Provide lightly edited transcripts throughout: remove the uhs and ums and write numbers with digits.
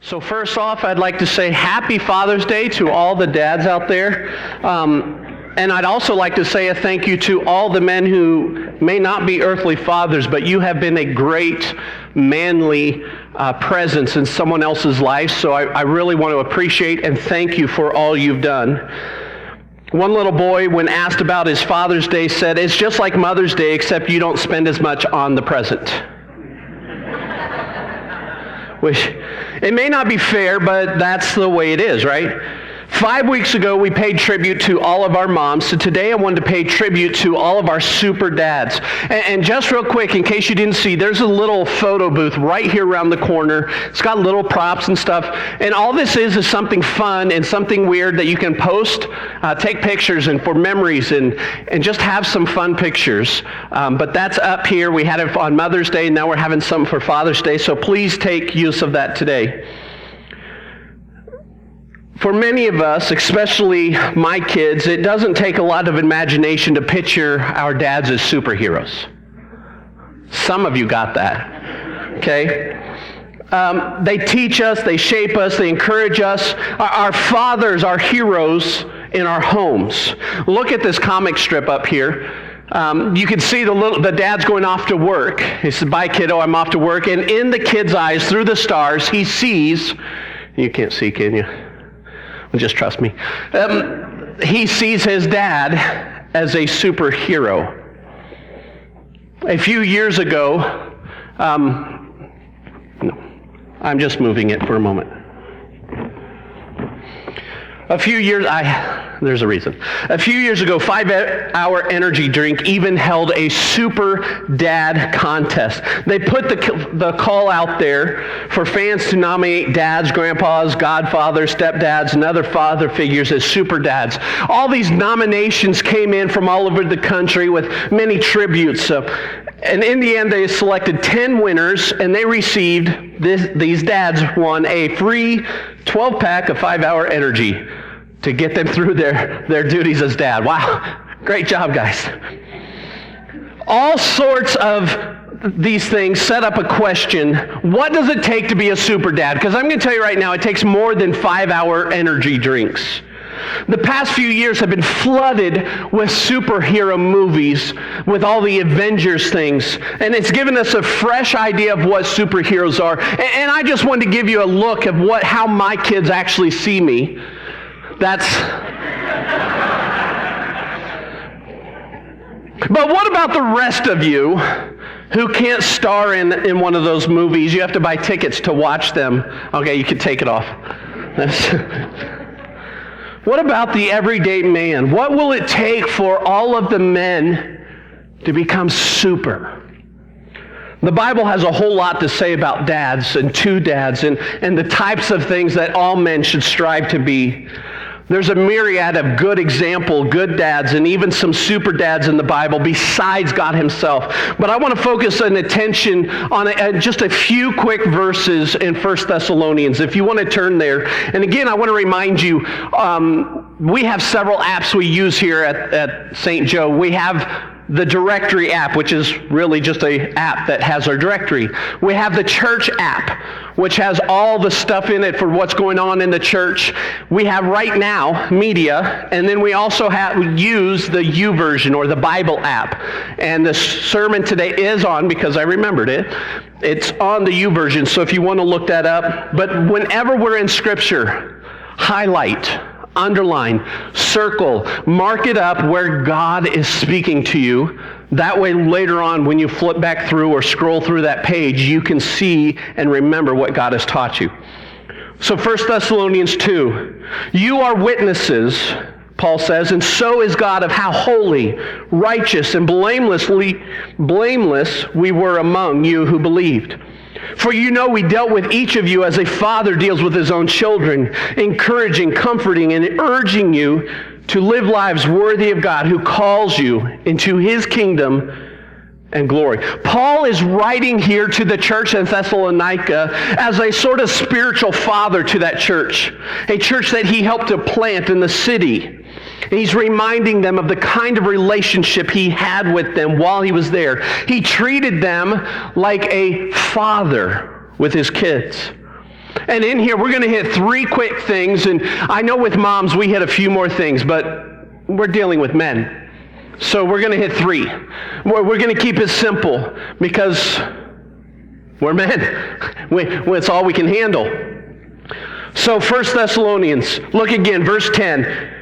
So first off, I'd like to say Happy Father's Day to all the dads out there. And I'd also like to say a thank you to all the men who may not be earthly fathers, but you have been a great manly presence in someone else's life. So I really want to appreciate and thank you for all you've done. One little boy, when asked about his Father's Day, said, "It's just like Mother's Day, except you don't spend as much on the present." Which, it may not be fair, but that's the way it is, right? 5 weeks ago, we paid tribute to all of our moms, so today I wanted to pay tribute to all of our super dads. And just real quick, in case you didn't see, there's a little photo booth right here around the corner. It's got little props and stuff, and all this is something fun and something weird that you can post, take pictures and for memories and just have some fun pictures. But that's up here. We had it on Mother's Day, now we're having something for Father's Day, so please take use of that today. For many of us, especially my kids, it doesn't take a lot of imagination to picture our dads as superheroes. Some of you got that, okay? They teach us, they shape us, they encourage us. Our fathers are heroes in our homes. Look at this comic strip up here. You can see the dad's going off to work. He says, "Bye, kiddo, I'm off to work." And in the kid's eyes, through the stars, he sees, you can't see, can you? Just trust me. He sees his dad as a superhero. A few years ago, no, I'm just moving it for a moment. There's a reason. A few years ago, 5 Hour Energy Drink even held a Super Dad contest. They put the call out there for fans to nominate dads, grandpas, godfathers, stepdads, and other father figures as super dads. All these nominations came in from all over the country with many tributes. And in the end, they selected 10 winners, and they received, these dads won a free 12-pack of 5 Hour Energy to get them through their duties as dad. Wow, great job, guys. All sorts of these things set up a question: what does it take to be a super dad? Because I'm going to tell you right now, it takes more than 5 Hour Energy drinks. The past few years have been flooded with superhero movies, with all the Avengers things, and it's given us a fresh idea of what superheroes are. And I just wanted to give you a look of how my kids actually see me. But what about the rest of you who can't star in one of those movies? You have to buy tickets to watch them. Okay, you can take it off. What about the everyday man? What will it take for all of the men to become super? The Bible has a whole lot to say about dads and two dads and the types of things that all men should strive to be. There's a myriad of good dads, and even some super dads in the Bible besides God himself. But I want to focus an attention on just a few quick verses in 1 Thessalonians, if you want to turn there. And again, I want to remind you, we have several apps we use here at St. Joe. We have the directory app, which is really just an app that has our directory. We have the church app, which has all the stuff in it for what's going on in the church. We have Right Now media, and then we also use the YouVersion or the Bible app. And the sermon today is on, because I remembered it, it's on the YouVersion, so if you want to look that up. But whenever we're in Scripture, highlight, underline, circle, mark it up where God is speaking to you. That way later on when you flip back through or scroll through that page, you can see and remember what God has taught you. So 1 Thessalonians 2, you are witnesses, Paul says, and so is God, of how holy, righteous, and blameless we were among you who believed. For you know we dealt with each of you as a father deals with his own children, encouraging, comforting, and urging you to live lives worthy of God, who calls you into his kingdom and glory. Paul is writing here to the church in Thessalonica as a sort of spiritual father to that church, a church that he helped to plant in the city. And he's reminding them of the kind of relationship he had with them while he was there. He treated them like a father with his kids. And in here, we're going to hit 3 quick things. And I know with moms, we hit a few more things, but we're dealing with men. So we're going to hit 3. We're going to keep it simple because we're men. It's all we can handle. So 1 Thessalonians, look again, verse 10.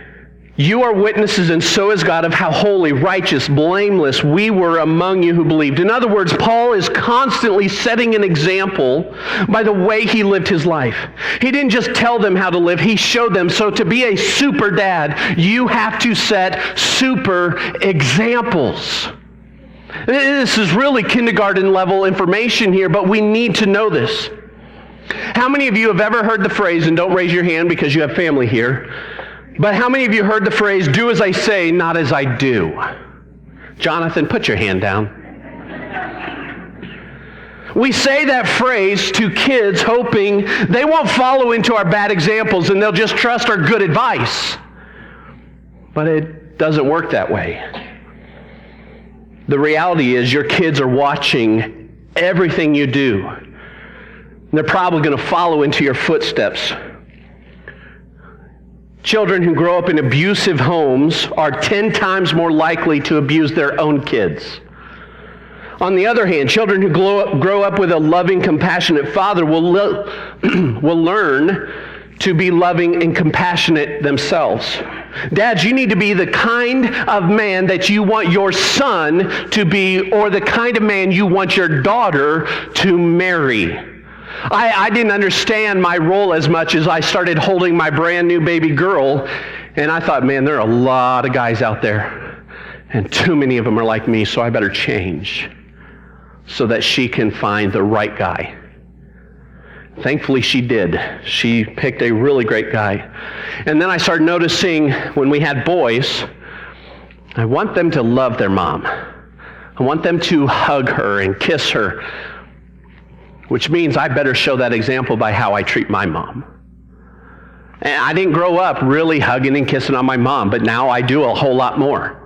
You are witnesses, and so is God, of how holy, righteous, blameless we were among you who believed. In other words, Paul is constantly setting an example by the way he lived his life. He didn't just tell them how to live, he showed them. So to be a super dad, you have to set super examples. This is really kindergarten level information here, but we need to know this. How many of you have ever heard the phrase, and don't raise your hand because you have family here, but how many of you heard the phrase, do as I say, not as I do? Jonathan, put your hand down. We say that phrase to kids hoping they won't follow into our bad examples and they'll just trust our good advice. But it doesn't work that way. The reality is your kids are watching everything you do. They're probably going to follow into your footsteps. Children who grow up in abusive homes are 10 times more likely to abuse their own kids. On the other hand, children who grow up with a loving, compassionate father will learn to be loving and compassionate themselves. Dads, you need to be the kind of man that you want your son to be, or the kind of man you want your daughter to marry. I didn't understand my role as much as I started holding my brand new baby girl, and I thought, man, there are a lot of guys out there, and too many of them are like me, so I better change so that she can find the right guy. Thankfully, she did. She picked a really great guy. And then I started noticing when we had boys, I want them to love their mom. I want them to hug her and kiss her, which means I better show that example by how I treat my mom. And I didn't grow up really hugging and kissing on my mom, but now I do a whole lot more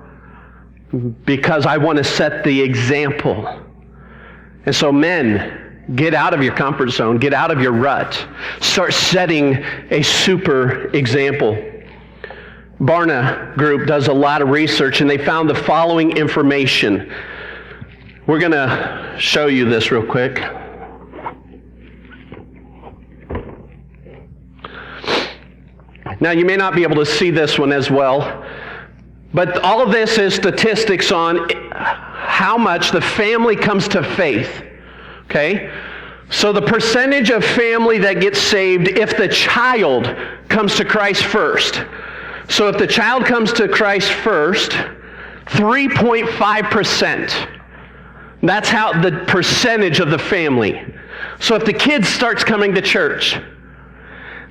because I want to set the example. And so men, get out of your comfort zone, get out of your rut, start setting a super example. Barna Group does a lot of research, and they found the following information. We're going to show you this real quick. Now, you may not be able to see this one as well, but all of this is statistics on how much the family comes to faith, okay? So the percentage of family that gets saved if the child comes to Christ first. So if the child comes to Christ first, 3.5%. That's how the percentage of the family. So if the kid starts coming to church,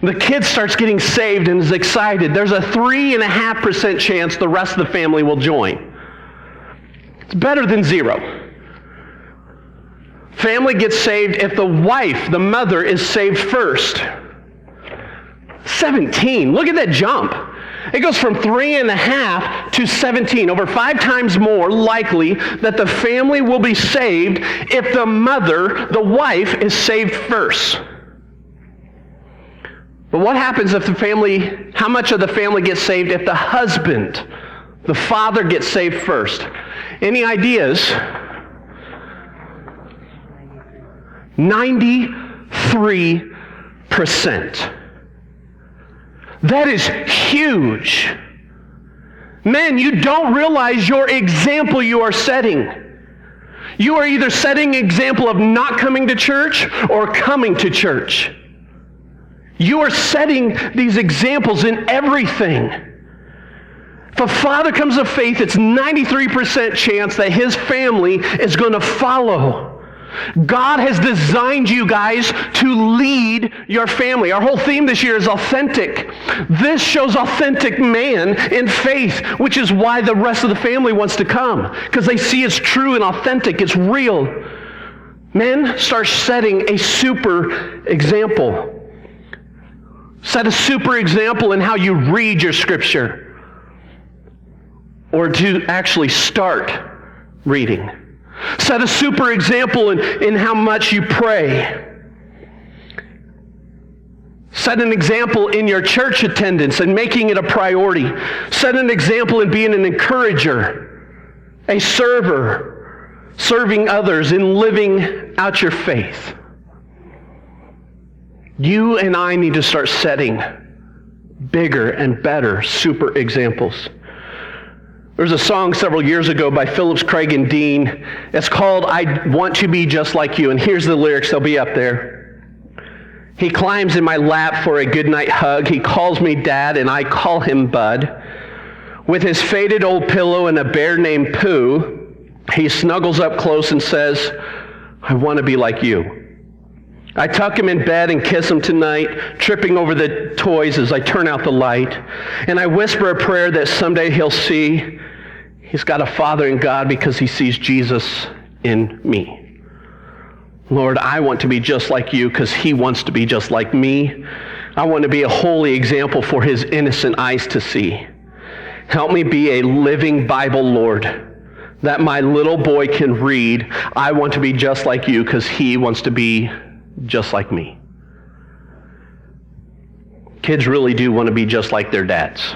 the kid starts getting saved and is excited, there's a 3.5% chance the rest of the family will join. It's better than 0. Family gets saved if the wife, the mother, is saved first. 17. Look at that jump. It goes from 3.5 to 17. Over 5 times more likely that the family will be saved if the mother, the wife, is saved first. But what happens if how much of the family gets saved if the husband, the father, gets saved first? Any ideas? 93%. That is huge. Men, you don't realize your example you are setting. You are either setting an example of not coming to church or coming to church. You are setting these examples in everything. If a father comes of faith, it's 93% chance that his family is going to follow. God has designed you guys to lead your family. Our whole theme this year is authentic. This shows authentic man in faith, which is why the rest of the family wants to come, because they see it's true and authentic, it's real. Men, start setting a super example. Set a super example in how you read your scripture, or to actually start reading. Set a super example in how much you pray. Set an example in your church attendance and making it a priority. Set an example in being an encourager, a server, serving others, in living out your faith. You and I need to start setting bigger and better super examples. There was a song several years ago by Phillips, Craig, and Dean. It's called "I Want to Be Just Like You," and here's the lyrics. They'll be up there. He climbs in my lap for a goodnight hug. He calls me Dad, and I call him Bud. With his faded old pillow and a bear named Pooh, he snuggles up close and says, "I want to be like you." I tuck him in bed and kiss him tonight, tripping over the toys as I turn out the light. And I whisper a prayer that someday he'll see he's got a father in God because he sees Jesus in me. Lord, I want to be just like you because he wants to be just like me. I want to be a holy example for his innocent eyes to see. Help me be a living Bible, Lord, that my little boy can read. I want to be just like you because he wants to be just like me. Kids really do want to be just like their dads.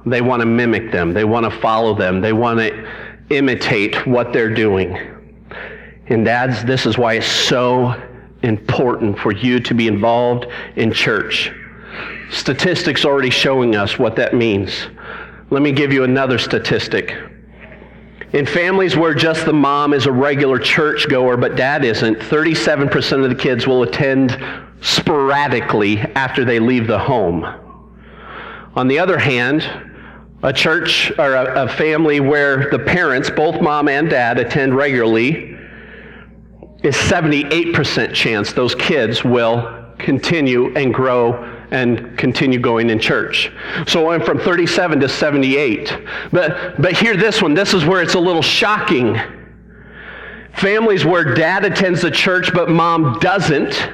They want to mimic them. They want to follow them. They want to imitate what they're doing. And dads, this is why it's so important for you to be involved in church. Statistics already showing us what that means. Let me give you another statistic. In families where just the mom is a regular churchgoer but dad isn't, 37% of the kids will attend sporadically after they leave the home. On the other hand, a church or a family where the parents, both mom and dad, attend regularly, is 78% chance those kids will continue and grow and continue going in church. So I went from 37 to 78. But hear this one. This is where it's a little shocking. Families where dad attends the church but mom doesn't,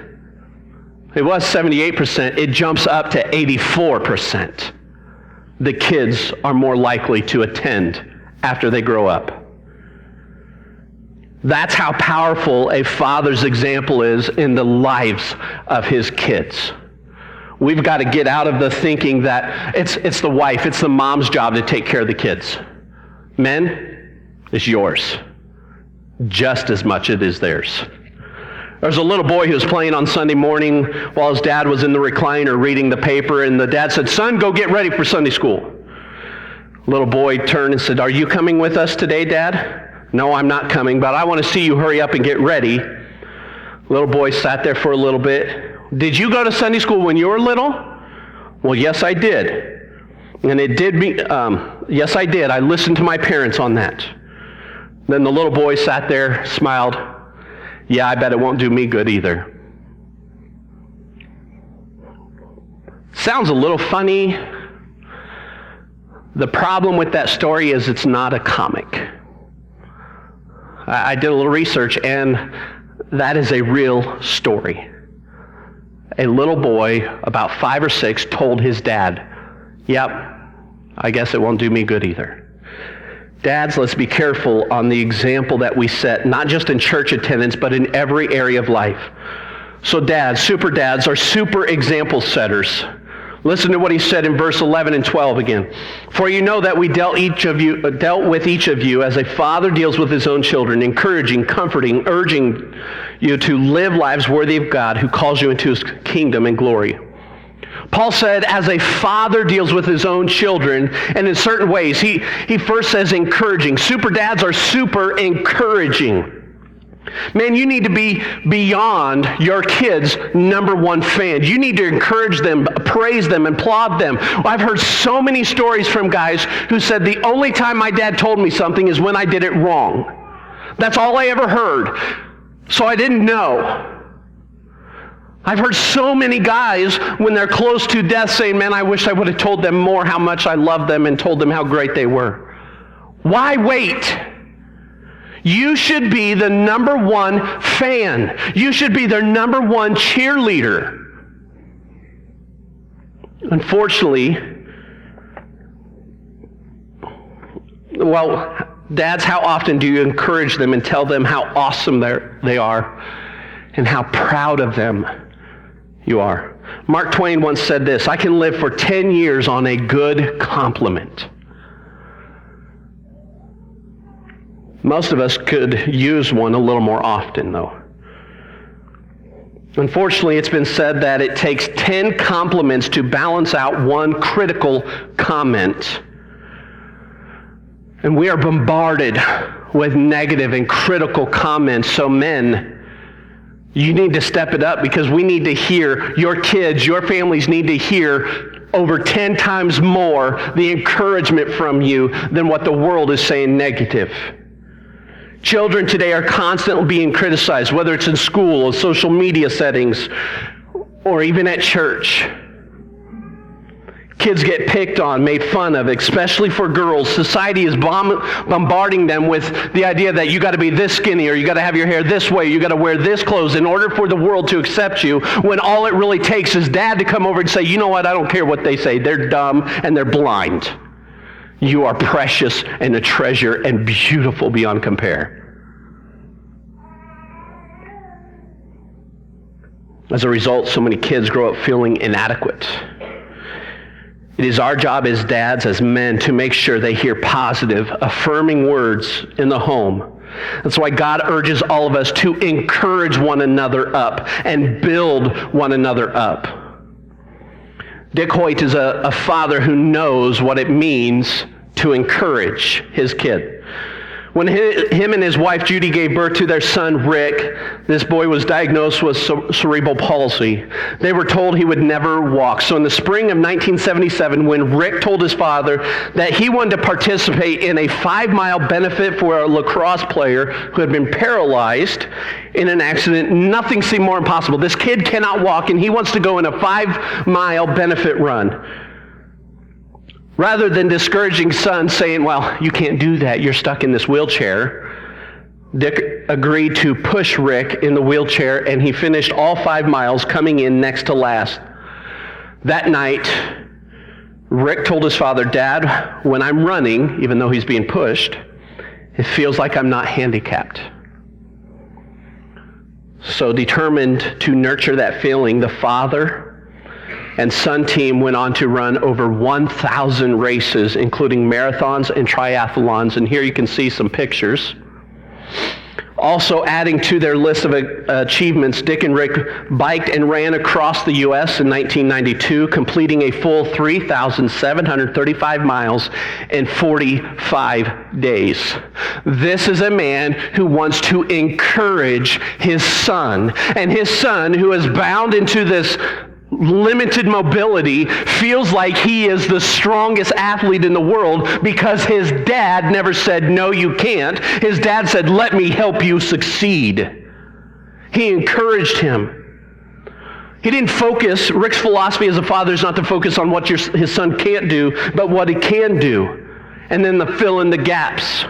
it was 78%, it jumps up to 84%. The kids are more likely to attend after they grow up. That's how powerful a father's example is in the lives of his kids. We've got to get out of the thinking that it's the wife, it's the mom's job to take care of the kids. Men, it's yours. Just as much it is theirs. There's a little boy who was playing on Sunday morning while his dad was in the recliner reading the paper, and the dad said, "Son, go get ready for Sunday school." Little boy turned and said, "Are you coming with us today, Dad?" "No, I'm not coming, but I want to see you hurry up and get ready." Little boy sat there for a little bit. "Did you go to Sunday school when you were little?" "Well, yes, I did." And it did me, yes, I did. I listened to my parents on that. Then the little boy sat there, smiled. "Yeah, I bet it won't do me good either." Sounds a little funny. The problem with that story is it's not a comic. I did a little research, and that is a real story. A little boy, about 5 or 6, told his dad, "Yep, I guess it won't do me good either." Dads, let's be careful on the example that we set, not just in church attendance, but in every area of life. So dads, super dads, are super example setters. Listen to what he said in verse 11 and 12 again. "For you know that we dealt with each of you as a father deals with his own children, encouraging, comforting, urging you to live lives worthy of God who calls you into his kingdom and glory." Paul said, as a father deals with his own children, and in certain ways, he first says encouraging. Super dads are super encouraging. Man, you need to be beyond your kids' number one fan. You need to encourage them, praise them, and applaud them. I've heard so many stories from guys who said, "The only time my dad told me something is when I did it wrong. That's all I ever heard. So I didn't know." I've heard so many guys, when they're close to death, saying, "Man, I wish I would have told them more how much I loved them and told them how great they were." Why wait? You should be the number one fan. You should be their number one cheerleader. Unfortunately, well, dads, how often do you encourage them and tell them how awesome they are and how proud of them you are. Mark Twain once said this, I can live for 10 years on a good compliment. Most of us could use one a little more often, though. Unfortunately, it's been said that it takes 10 compliments to balance out one critical comment. And we are bombarded with negative and critical comments. So men, you need to step it up, because we need to hear, your kids, your families need to hear over 10 times more the encouragement from you than what the world is saying negative. Children today are constantly being criticized, whether it's in school or social media settings or even at church. Kids get picked on, made fun of, especially for girls. Society is bombarding them with the idea that you got to be this skinny, or you got to have your hair this way, you got to wear this clothes in order for the world to accept you, when all it really takes is dad to come over and say, you know what, I don't care what they say. They're dumb and they're blind. You are precious and a treasure and beautiful beyond compare. As a result, so many kids grow up feeling inadequate. It is our job as dads, as men, to make sure they hear positive, affirming words in the home. That's why God urges all of us to encourage one another up and build one another up. Dick Hoyt is a father who knows what it means to encourage his kid. When him and his wife Judy gave birth to their son Rick, this boy was diagnosed with cerebral palsy. They were told he would never walk. So in the spring of 1977, when Rick told his father that he wanted to participate in a 5-mile benefit for a lacrosse player who had been paralyzed in an accident, nothing seemed more impossible. This kid cannot walk, and he wants to go in a 5-mile benefit run. Rather than discouraging son, saying, well, you can't do that, you're stuck in this wheelchair, Dick agreed to push Rick in the wheelchair, and he finished all 5 miles, coming in next to last. That night, Rick told his father, Dad, when I'm running, even though he's being pushed, it feels like I'm not handicapped. So determined to nurture that feeling, the father and son team went on to run over 1,000 races, including marathons and triathlons. And here you can see some pictures. Also adding to their list of achievements, Dick and Rick biked and ran across the U.S. in 1992, completing a full 3,735 miles in 45 days. This is a man who wants to encourage his son. And his son, who is bound into this limited mobility, feels like he is the strongest athlete in the world because his dad never said, no, you can't. His dad said, let me help you succeed. He encouraged him. He didn't focus, Rick's philosophy as a father is not to focus on what his son can't do, but what he can do, and then fill in the gaps.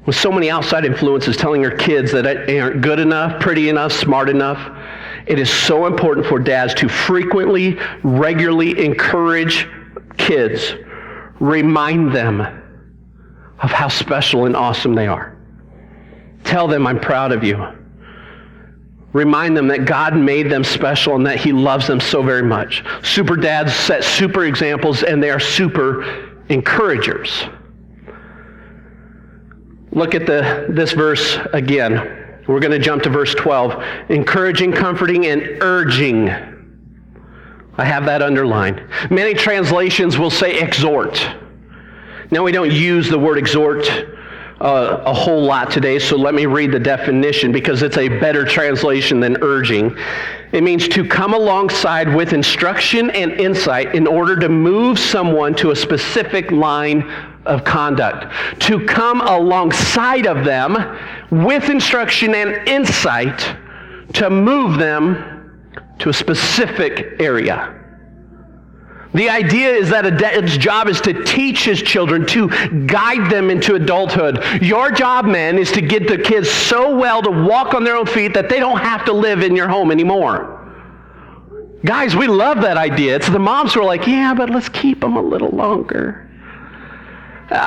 With so many outside influences telling our kids that they aren't good enough, pretty enough, smart enough, it is so important for dads to frequently, regularly encourage kids, remind them of how special and awesome they are. Tell them, I'm proud of you. Remind them that God made them special and that He loves them so very much. Super dads set super examples, and they are super encouragers. Look at this verse again. We're going to jump to verse 12. Encouraging, comforting, and urging. I have that underlined. Many translations will say exhort. Now, we don't use the word exhort a whole lot today, so let me read the definition because it's a better translation than urging. It means to come alongside with instruction and insight in order to move someone to a specific line of conduct. To come alongside of them with instruction and insight to move them to a specific area. The idea is that a dad's job is to teach his children, to guide them into adulthood. Your job, men, is to get the kids so well to walk on their own feet that they don't have to live in your home anymore. Guys, we love that idea. It's the moms who are like, yeah, but let's keep them a little longer.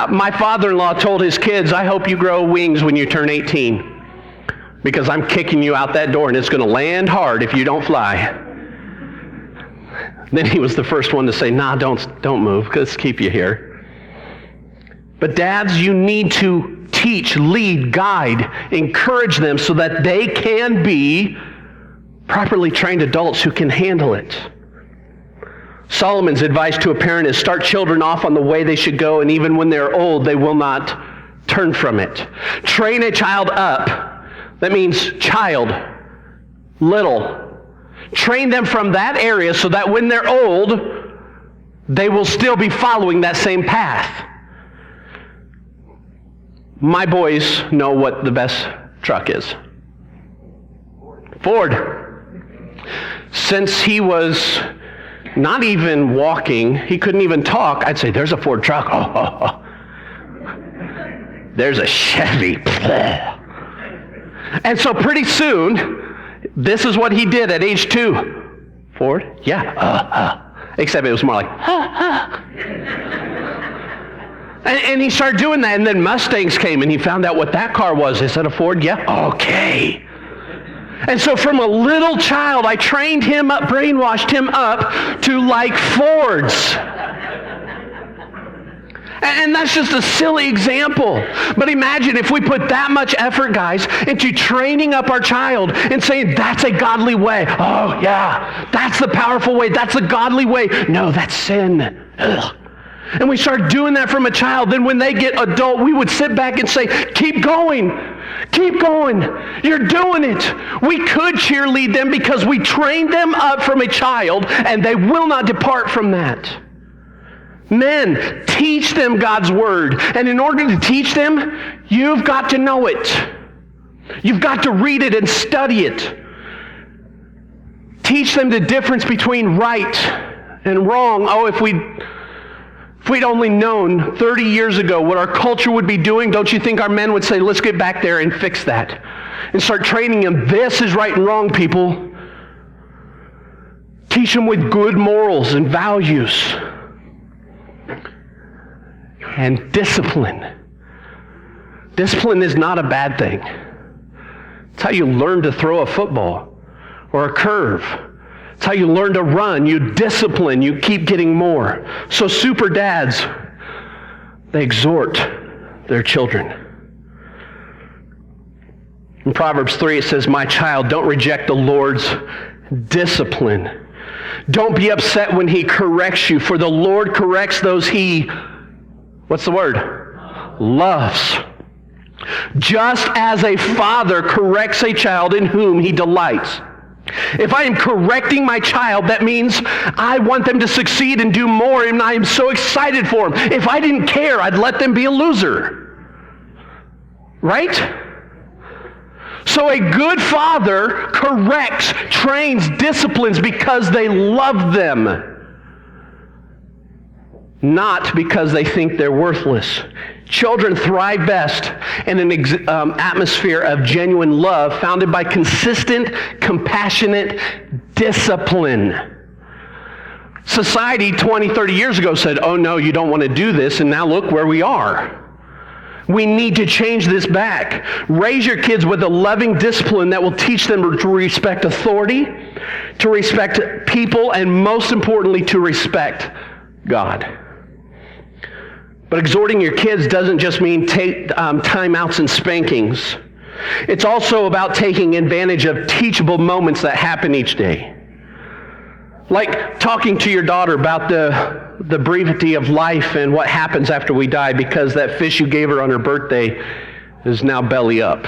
My father-in-law told his kids, I hope you grow wings when you turn 18. because I'm kicking you out that door and it's going to land hard if you don't fly. Then he was the first one to say, nah, don't move. Let's keep you here. But dads, you need to teach, lead, guide, encourage them so that they can be properly trained adults who can handle it. Solomon's advice to a parent is start children off on the way they should go, and even when they're old, they will not turn from it. Train a child up. That means child, little. Train them from that area so that when they're old, they will still be following that same path. My boys know what the best truck is. Ford. Since he was not even walking, he couldn't even talk, I'd say, there's a Ford truck. Oh. There's a Chevy. And so pretty soon, this is what he did at age 2. Ford? Yeah. Except it was more like, And he started doing that, and then Mustangs came, and he found out what that car was. Is that a Ford? Yeah. Okay. And so from a little child, I trained him up, brainwashed him up to like Fords. And that's just a silly example. But imagine if we put that much effort, guys, into training up our child and saying, that's a godly way. Oh, yeah, that's the powerful way. That's the godly way. No, that's sin. Ugh. And we start doing that from a child. Then when they get adult, we would sit back and say, keep going. Keep going. You're doing it. We could cheerlead them because we trained them up from a child, and they will not depart from that. Men, teach them God's word. And in order to teach them, you've got to know it. You've got to read it and study it. Teach them the difference between right and wrong. Oh, if we'd only known 30 years ago what our culture would be doing, don't you think our men would say, let's get back there and fix that? And start training them. This is right and wrong, people. Teach them with good morals and values. And discipline. Discipline is not a bad thing. It's how you learn to throw a football or a curve. It's how you learn to run. You discipline. You keep getting more. So super dads, they exhort their children. In Proverbs 3 it says, my child, don't reject the Lord's discipline. Don't be upset when he corrects you, for the Lord corrects those he, what's the word? Loves. Just as a father corrects a child in whom he delights. If I am correcting my child, that means I want them to succeed and do more, and I am so excited for them. If I didn't care, I'd let them be a loser. Right? So a good father corrects, trains, disciplines because they love them. Not because they think they're worthless. Children thrive best in an atmosphere of genuine love founded by consistent, compassionate discipline. Society 20, 30 years ago said, oh no, you don't want to do this, and now look where we are. We need to change this back. Raise your kids with a loving discipline that will teach them to respect authority, to respect people, and most importantly, to respect God. But exhorting your kids doesn't just mean timeouts and spankings. It's also about taking advantage of teachable moments that happen each day. Like talking to your daughter about the brevity of life and what happens after we die because that fish you gave her on her birthday is now belly up.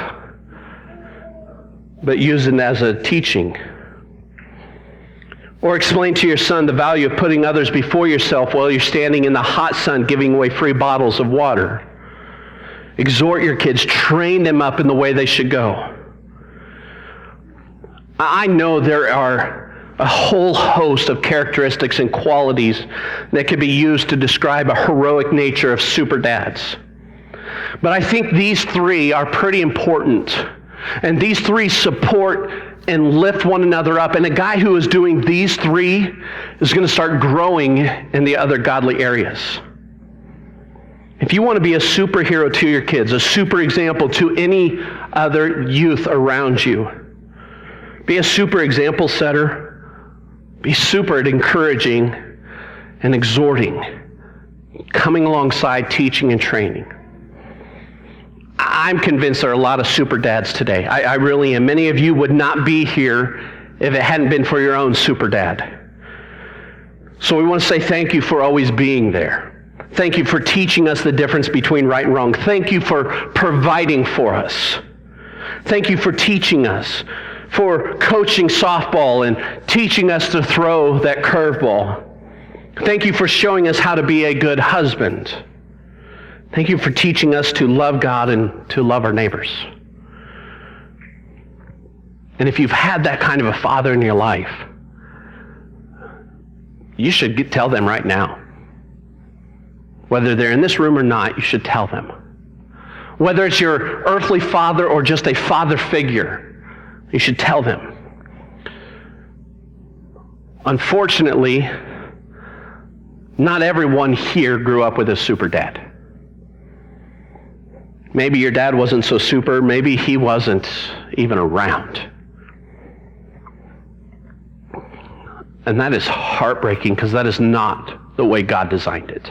But use it as a teaching. Or explain to your son the value of putting others before yourself while you're standing in the hot sun giving away free bottles of water. Exhort your kids, train them up in the way they should go. I know there are a whole host of characteristics and qualities that could be used to describe a heroic nature of super dads. But I think these three are pretty important. And these three support and lift one another up. And a guy who is doing these three is going to start growing in the other godly areas. If you want to be a superhero to your kids, a super example to any other youth around you, be a super example setter, be super at encouraging and exhorting, coming alongside teaching and training. I'm convinced there are a lot of super dads today. I really am. Many of you would not be here if it hadn't been for your own super dad. So we want to say thank you for always being there. Thank you for teaching us the difference between right and wrong. Thank you for providing for us. Thank you for teaching us, for coaching softball and teaching us to throw that curveball. Thank you for showing us how to be a good husband. Thank you for teaching us to love God and to love our neighbors. And if you've had that kind of a father in your life, you should tell them right now. Whether they're in this room or not, you should tell them. Whether it's your earthly father or just a father figure, you should tell them. Unfortunately, not everyone here grew up with a super dad. Maybe your dad wasn't so super. Maybe he wasn't even around. And that is heartbreaking because that is not the way God designed it.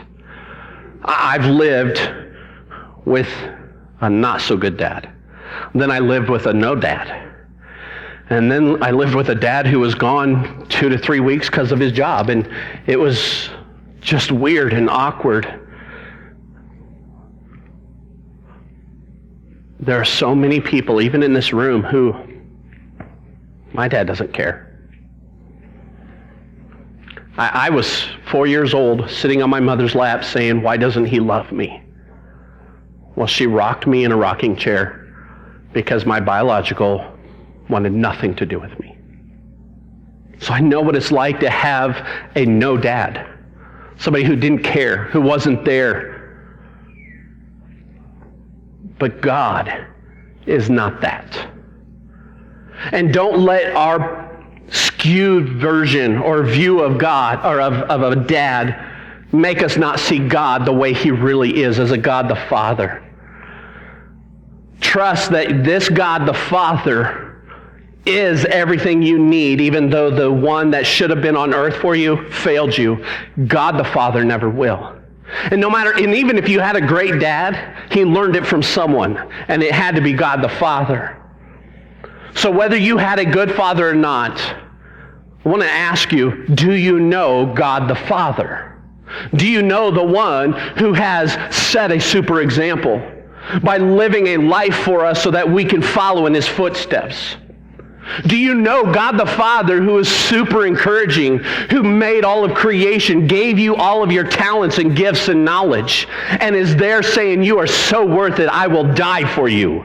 I've lived with a not so good dad. Then I lived with a no dad. And then I lived with a dad who was gone 2 to 3 weeks because of his job. And it was just weird and awkward. There are so many people, even in this room, who my dad doesn't care. I was 4 years old, sitting on my mother's lap saying, why doesn't he love me? Well, she rocked me in a rocking chair because my biological wanted nothing to do with me. So I know what it's like to have a no dad, somebody who didn't care, who wasn't there. But God is not that. And don't let our skewed version or view of God or of a dad make us not see God the way he really is as a God the Father. Trust that this God the Father is everything you need, even though the one that should have been on earth for you failed you. God the Father never will. And even if you had a great dad, he learned it from someone, and it had to be God the Father. So whether you had a good father or not, I want to ask you, do you know God the Father? Do you know the one who has set a super example by living a life for us so that we can follow in his footsteps? Do you know God the Father who is super encouraging, who made all of creation, gave you all of your talents and gifts and knowledge, and is there saying, you are so worth it, I will die for you?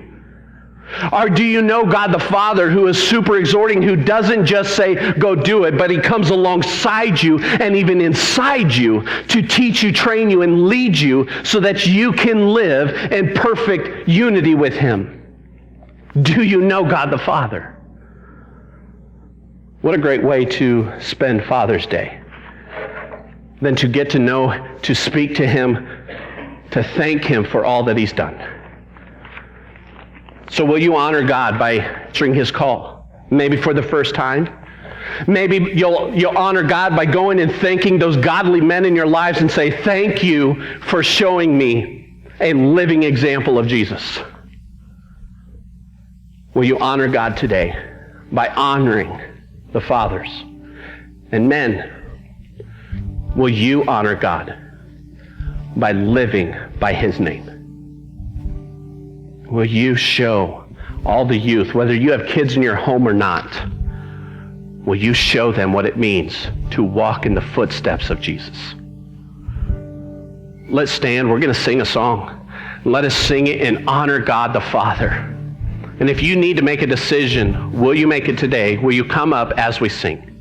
Or do you know God the Father who is super exhorting, who doesn't just say, go do it, but he comes alongside you and even inside you to teach you, train you, and lead you so that you can live in perfect unity with him? Do you know God the Father? What a great way to spend Father's Day than to get to know, to speak to him, to thank him for all that he's done. So will you honor God by answering his call? Maybe for the first time. Maybe you'll honor God by going and thanking those godly men in your lives and say, thank you for showing me a living example of Jesus. Will you honor God today by honoring the fathers? And men, will you honor God by living by his name? Will you show all the youth, whether you have kids in your home or not, will you show them what it means to walk in the footsteps of Jesus? Let's stand. We're going to sing a song. Let us sing it and honor God the Father. And if you need to make a decision, will you make it today? Will you come up as we sing?